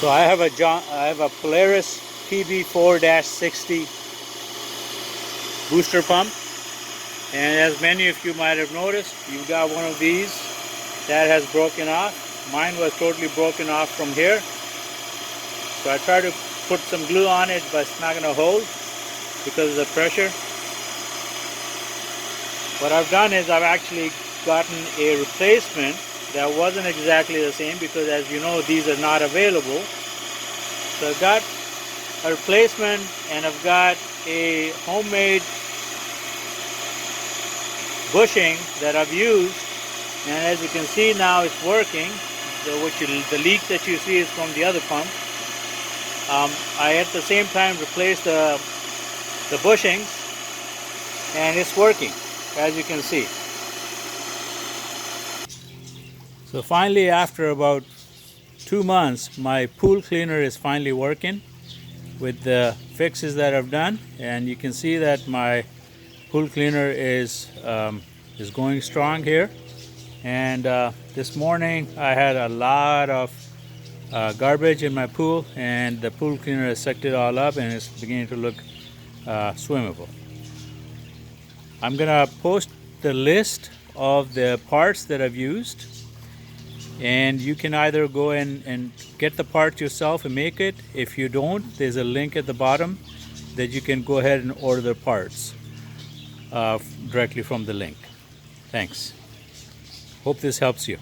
So I have a Polaris PB4-60 booster pump, and as many of you might have noticed, you've got one of these that has broken off. Mine was totally broken off from here, so I tried to put some glue on it, but it's not going to hold because of the pressure. What I've done is I've actually gotten a replacement that wasn't exactly the same, because as you know, these are not available. So I've got a replacement, and I've got a homemade bushing that I've used, and as you can see now it's working. The leak that you see is from the other pump. I at the same time replaced the bushings, and it's working, as you can see. So finally, after about 2 months, my pool cleaner is finally working with the fixes that I've done, and you can see that my pool cleaner is going strong here. And this morning I had a lot of garbage in my pool, and the pool cleaner has sucked it all up, and it's beginning to look swimmable. I'm gonna post the list of the parts that I've used, and you can either go in and get the part yourself and make it. If you don't, there's a link at the bottom that you can go ahead and order the parts directly from the link. Thanks. Hope this helps you.